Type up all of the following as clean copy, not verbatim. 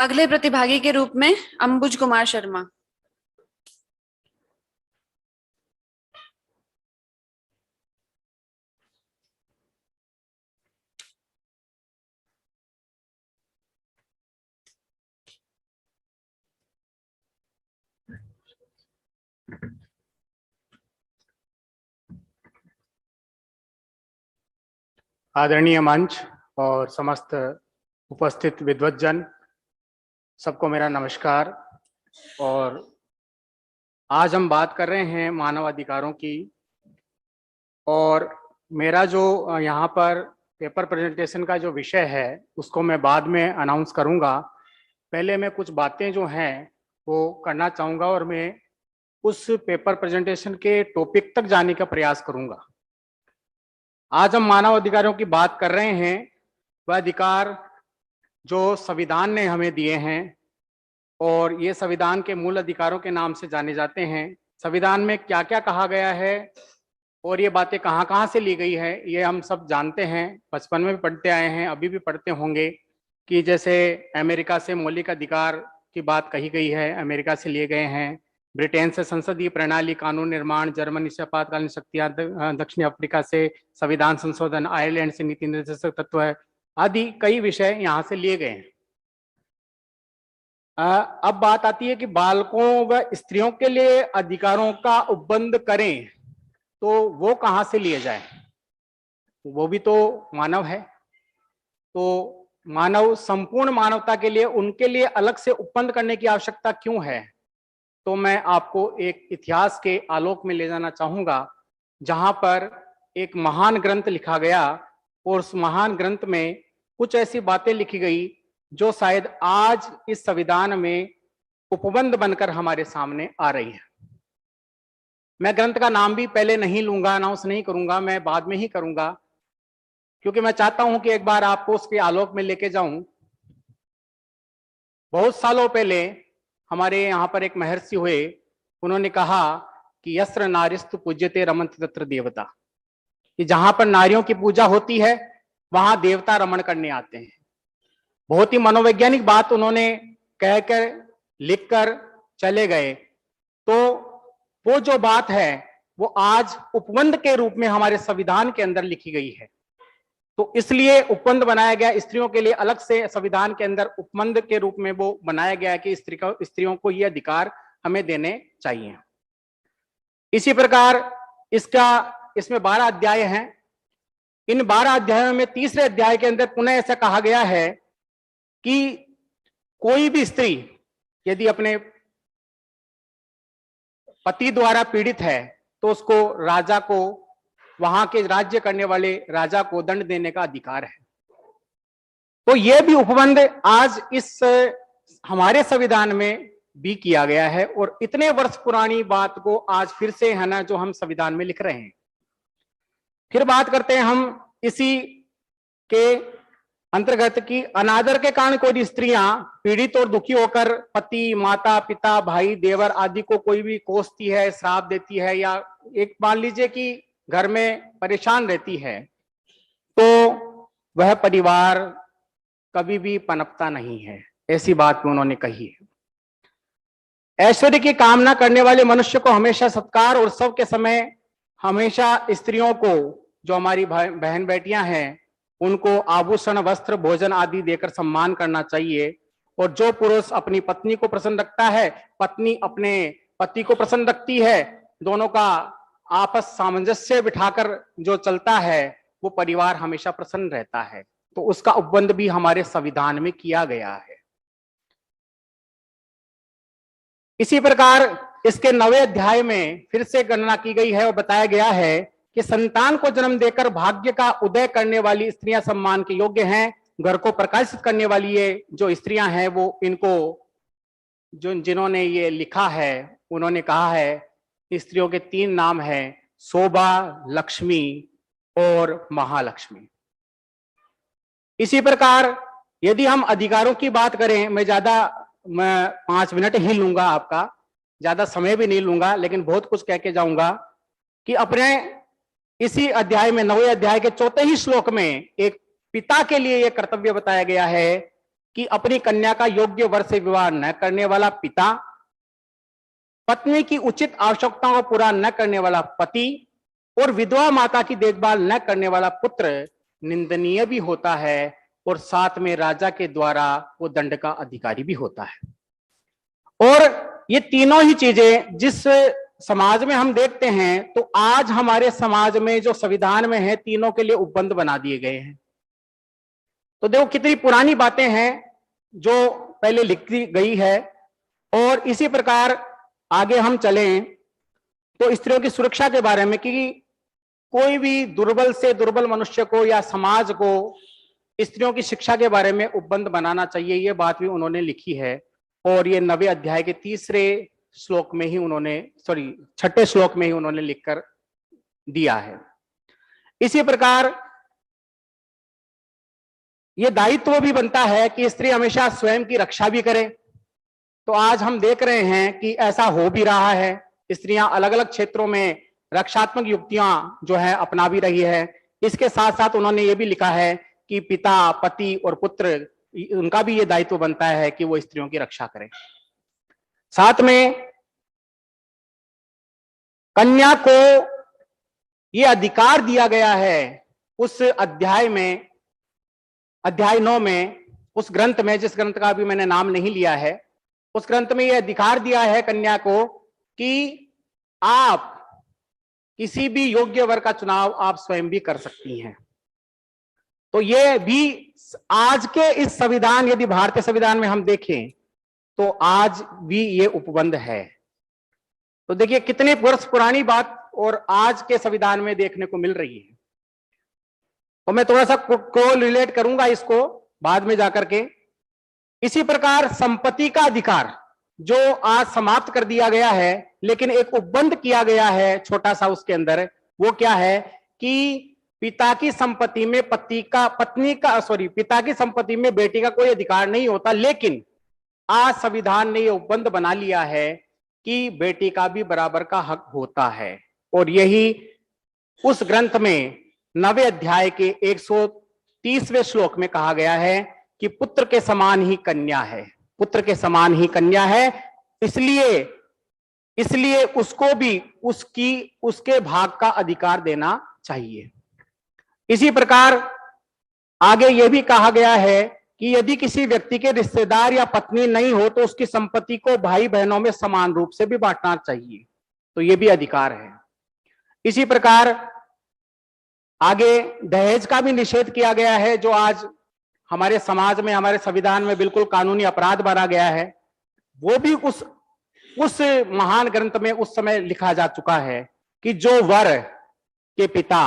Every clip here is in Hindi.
अगले प्रतिभागी के रूप में अंबुज कुमार शर्मा। आदरणीय मंच और समस्त उपस्थित विद्वज्जन, सबको मेरा नमस्कार। और आज हम बात कर रहे हैं मानव अधिकारों की, और मेरा जो यहाँ पर पेपर प्रेजेंटेशन का जो विषय है उसको मैं बाद में अनाउंस करूँगा। पहले मैं कुछ बातें जो हैं वो करना चाहूँगा और मैं उस पेपर प्रेजेंटेशन के टॉपिक तक जाने का प्रयास करूँगा। आज हम मानव अधिकारों की बात कर रहे हैं, वह अधिकार जो संविधान ने हमें दिए हैं और ये संविधान के मूल अधिकारों के नाम से जाने जाते हैं। संविधान में क्या क्या कहा गया है और ये बातें कहाँ कहाँ से ली गई है ये हम सब जानते हैं, बचपन में भी पढ़ते आए हैं, अभी भी पढ़ते होंगे कि जैसे अमेरिका से मौलिक अधिकार की बात कही गई है, अमेरिका से लिए गए हैं। ब्रिटेन से संसदीय प्रणाली, कानून निर्माण, जर्मनी से आपातकालीन शक्तियां, दक्षिण अफ्रीका से संविधान संशोधन, आयरलैंड से नीति निर्देशक तत्व है, आदि कई विषय यहाँ से लिए गए हैं। अब बात आती है कि बालकों व स्त्रियों के लिए अधिकारों का उपबंध करें तो वो कहाँ से लिए जाए, वो भी तो मानव है। तो मानव, संपूर्ण मानवता के लिए उनके लिए अलग से उपबंध करने की आवश्यकता क्यों है? तो मैं आपको एक इतिहास के आलोक में ले जाना चाहूंगा, जहां पर एक महान ग्रंथ लिखा गया और उस महान ग्रंथ में कुछ ऐसी बातें लिखी गई जो शायद आज इस संविधान में उपबंध बनकर हमारे सामने आ रही है। मैं ग्रंथ का नाम भी पहले नहीं लूंगा, अनाउंस नहीं करूंगा, मैं बाद में ही करूंगा, क्योंकि मैं चाहता हूं कि एक बार आपको उसके आलोक में लेके जाऊं। बहुत सालों पहले हमारे यहाँ पर एक महर्षि हुए, उन्होंने कहा कि यस्त्र नारिस्तु पूज्यते रमन्ति तत्र देवता, कि जहां पर नारियों की पूजा होती है वहां देवता रमण करने आते हैं। बहुत ही मनोवैज्ञानिक बात उन्होंने कहकर लिखकर चले गए। तो वो जो बात है वो आज उपबंध के रूप में हमारे संविधान के अंदर लिखी गई है। तो इसलिए उपबंध बनाया गया, स्त्रियों के लिए अलग से संविधान के अंदर उपबंध के रूप में वो बनाया गया कि स्त्रियों को ये अधिकार हमें देने चाहिए। इसी प्रकार इसमें 12 अध्याय हैं। इन 12 अध्यायों में तीसरे अध्याय के अंदर पुनः ऐसा कहा गया है कि कोई भी स्त्री यदि अपने पति द्वारा पीड़ित है तो उसको राजा को, वहां के राज्य करने वाले राजा को दंड देने का अधिकार है। तो यह भी उपबंध आज इस हमारे संविधान में भी किया गया है, और इतने वर्ष पुरानी बात को आज फिर से है ना जो हम संविधान में लिख रहे हैं। फिर बात करते हैं हम इसी के अंतर्गत की अनादर के कारण कोई स्त्रियां पीड़ित और दुखी होकर पति, माता, पिता, भाई, देवर आदि को कोई भी कोसती है, श्राप देती है, या एक मान लीजिए कि घर में परेशान रहती है, तो वह परिवार कभी भी पनपता नहीं है। ऐसी बात भी उन्होंने कही है। ऐश्वर्य की कामना करने वाले मनुष्य को हमेशा सत्कार और उत्सव के समय हमेशा स्त्रियों को, जो हमारी बहन बेटियां हैं, उनको आभूषण, वस्त्र, भोजन आदि देकर सम्मान करना चाहिए। और जो पुरुष अपनी पत्नी को प्रसन्न रखता है, पत्नी अपने पति को प्रसन्न रखती है, दोनों का आपस सामंजस्य बिठाकर जो चलता है वो परिवार हमेशा प्रसन्न रहता है। तो उसका उपबंध भी हमारे संविधान में किया गया है। इसी प्रकार इसके 9वें अध्याय में फिर से गणना की गई है और बताया गया है कि संतान को जन्म देकर भाग्य का उदय करने वाली स्त्रियां सम्मान के योग्य हैं। घर को प्रकाशित करने वाली ये जो स्त्रियां हैं वो इनको, जिन्होंने ये लिखा है उन्होंने कहा है स्त्रियों के 3 नाम हैं, शोभा, लक्ष्मी और महालक्ष्मी। इसी प्रकार यदि हम अधिकारों की बात करें, मैं 5 मिनट ही लूंगा, आपका ज्यादा समय भी नहीं लूंगा, लेकिन बहुत कुछ कह के जाऊंगा कि अपने इसी अध्याय में 9वें अध्याय के 4थे ही श्लोक में एक पिता के लिए यह कर्तव्य बताया गया है कि अपनी कन्या का योग्य वर से विवाह न करने वाला पिता, पत्नी की उचित आवश्यकताओं को पूरा न करने वाला पति और विधवा माता की देखभाल न करने वाला पुत्र निंदनीय भी होता है और साथ में राजा के द्वारा वो दंड का अधिकारी भी होता है। और ये तीनों ही चीजें जिस समाज में हम देखते हैं, तो आज हमारे समाज में जो संविधान में है, तीनों के लिए उपबंध बना दिए गए हैं। तो देखो कितनी पुरानी बातें हैं जो पहले लिखी गई है। और इसी प्रकार आगे हम चलें तो स्त्रियों की सुरक्षा के बारे में, कि कोई भी दुर्बल से दुर्बल मनुष्य को या समाज को स्त्रियों की शिक्षा के बारे में उपबंध बनाना चाहिए, ये बात भी उन्होंने लिखी है। और ये 9वें अध्याय के 3 श्लोक में ही उन्होंने, 6ठे श्लोक में ही उन्होंने लिखकर दिया है। इसी प्रकार ये दायित्व भी बनता है कि स्त्री हमेशा स्वयं की रक्षा भी करे। तो आज हम देख रहे हैं कि ऐसा हो भी रहा है, स्त्रियां अलग अलग क्षेत्रों में रक्षात्मक युक्तियां जो है अपना भी रही है। इसके साथ साथ उन्होंने ये भी लिखा है कि पिता, पति और पुत्र, उनका भी ये दायित्व बनता है कि वो स्त्रियों की रक्षा करें। साथ में कन्या को ये अधिकार दिया गया है उस अध्याय में, अध्याय 9 में, उस ग्रंथ में, जिस ग्रंथ का भी मैंने नाम नहीं लिया है, उस ग्रंथ में यह अधिकार दिया है कन्या को कि आप किसी भी योग्य वर का चुनाव आप स्वयं भी कर सकती हैं। तो ये भी आज के इस संविधान, यदि भारतीय संविधान में हम देखें तो आज भी ये उपबंध है। तो देखिए कितने वर्ष पुरानी बात और आज के संविधान में देखने को मिल रही है। तो मैं थोड़ा सा को रिलेट करूंगा इसको बाद में जाकर के। इसी प्रकार संपत्ति का अधिकार जो आज समाप्त कर दिया गया है, लेकिन एक उपबंध किया गया है छोटा सा उसके अंदर, वो क्या है कि पिता की संपत्ति में पिता की संपत्ति में बेटी का कोई अधिकार नहीं होता। लेकिन आज संविधान ने ये उपबंध बना लिया है कि बेटी का भी बराबर का हक होता है। और यही उस ग्रंथ में 9वें अध्याय के 130वें श्लोक में कहा गया है कि पुत्र के समान ही कन्या है, पुत्र के समान ही कन्या है, इसलिए उसको भी उसके भाग का अधिकार देना चाहिए। इसी प्रकार आगे यह भी कहा गया है कि यदि किसी व्यक्ति के रिश्तेदार या पत्नी नहीं हो तो उसकी संपत्ति को भाई बहनों में समान रूप से भी बांटना चाहिए। तो यह भी अधिकार है। इसी प्रकार आगे दहेज का भी निषेध किया गया है, जो आज हमारे समाज में, हमारे संविधान में बिल्कुल कानूनी अपराध बना गया है। वो भी उस महान ग्रंथ में उस समय लिखा जा चुका है कि जो वर के पिता,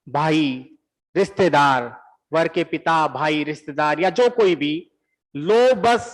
भाई, रिश्तेदार, वर के पिता, भाई, रिश्तेदार या जो कोई भी लो बस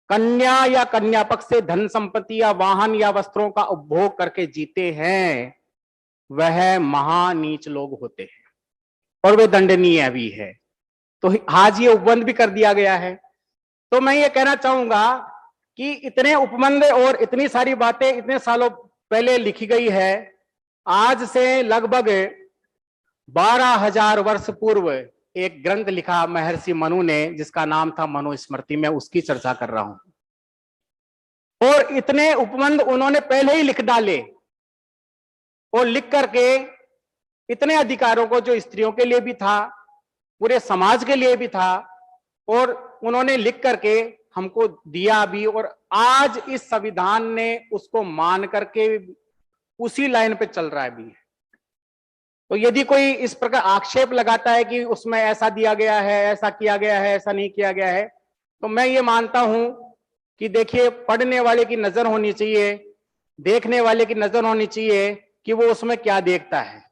कन्या या कन्या पक्ष से धन संपत्ति या वाहन या वस्त्रों का उपभोग करके जीते हैं, वह महानीच लोग होते हैं और वे दंडनीय भी है। तो आज ये उपबंध भी कर दिया गया है। तो मैं ये कहना चाहूंगा कि इतने उपबंध और इतनी सारी बातें इतने सालों पहले लिखी गई है, आज से लगभग 12,000 वर्ष पूर्व एक ग्रंथ लिखा महर्षि मनु ने, जिसका नाम था मनुस्मृति। में उसकी चर्चा कर रहा हूं। और इतने उपबंध उन्होंने पहले ही लिख डाले और लिख करके इतने अधिकारों को, जो स्त्रियों के लिए भी था, पूरे समाज के लिए भी था, और उन्होंने लिख करके हमको दिया भी। और आज इस संविधान ने उसको मान करके उसी लाइन पे चल रहा है भी। तो यदि कोई इस प्रकार आक्षेप लगाता है कि उसमें ऐसा दिया गया है, ऐसा किया गया है, ऐसा नहीं किया गया है, तो मैं ये मानता हूं कि देखिए, पढ़ने वाले की नजर होनी चाहिए, देखने वाले की नजर होनी चाहिए कि वो उसमें क्या देखता है।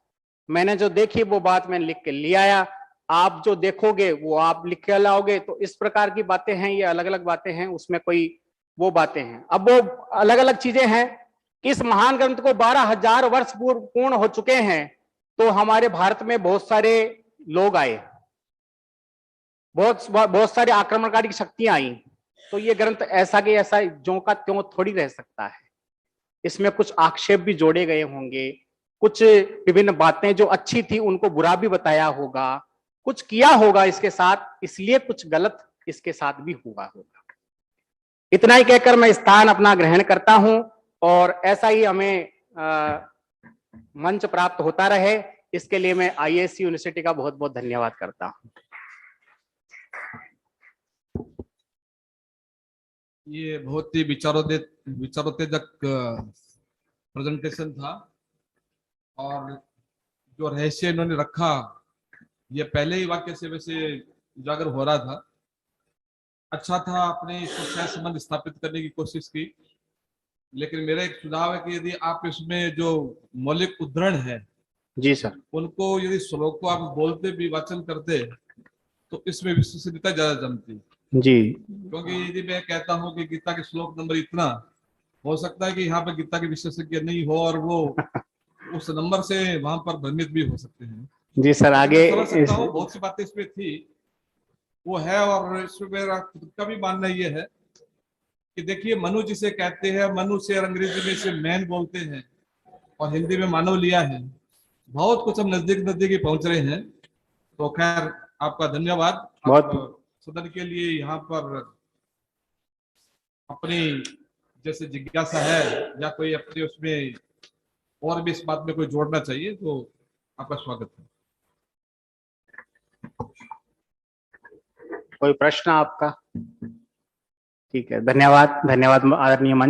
मैंने जो देखी वो बात मैंने लिख के ले आया, आप जो देखोगे वो आप लिख के लाओगे। तो इस प्रकार की बातें हैं, ये अलग अलग बातें हैं, उसमें कोई वो बातें हैं। अब वो अलग अलग चीजें हैं। इस महान ग्रंथ को 12,000 वर्ष पूर्ण हो चुके हैं, तो हमारे भारत में बहुत सारे लोग आए, बहुत सारे आक्रमणकारी शक्तियां आई। तो ये ग्रंथ ऐसा कि ऐसा ज्यों का त्यों थोड़ी रह सकता है। इसमें कुछ आक्षेप भी जोड़े गए होंगे, कुछ विभिन्न बातें जो अच्छी थी उनको बुरा भी बताया होगा, कुछ किया होगा इसके साथ, इसलिए कुछ गलत इसके साथ भी हुआ होगा। इतना ही कहकर मैं स्थान अपना ग्रहण करता हूं और ऐसा ही हमें मंच प्राप्त होता रहे, इसके लिए मैं IISc यूनिवर्सिटी का बहुत बहुत धन्यवाद करता हूं। ये बहुत ही विचारोत्तेजक प्रेजेंटेशन था और जो रहस्य इन्होंने रखा ये पहले ही वाक्य से वैसे उजागर हो रहा था। अच्छा था, आपने इसको सह संबंध स्थापित करने की कोशिश की, लेकिन मेरा एक सुझाव है कि यदि आप इसमें जो मौलिक उद्धरण है जी सर, उनको यदि श्लोक को आप बोलते भी वाचन करते तो इसमें विश्वसनीयता ज्यादा जमती। जी क्योंकि यदि मैं कहता हूं कि गीता के श्लोक नंबर इतना, हो सकता है कि यहाँ पे गीता के विशेषज्ञ नहीं हो और वो उस नंबर से वहां पर भ्रमित भी हो सकते हैं। जी सर, आगे समझ सकता हूँ, बहुत सी बातें इसमें थी वो है। और इसमें मेरा खुद का भी मानना ये है कि देखिए, मनु जिसे कहते हैं, मनु से अंग्रेजी में इसे मैन बोलते हैं और हिंदी में मानव लिया है। बहुत कुछ हम नजदीक नजदीक ही पहुंच रहे हैं। तो खैर, आपका धन्यवाद। बहुत सदन के लिए यहाँ पर अपनी जैसे जिज्ञासा है या कोई अपने उसमें और भी इस बात में कोई जोड़ना चाहिए तो आपका स्वागत है। कोई प्रश्न आपका? ठीक है, धन्यवाद, धन्यवाद आदरणीय मंच।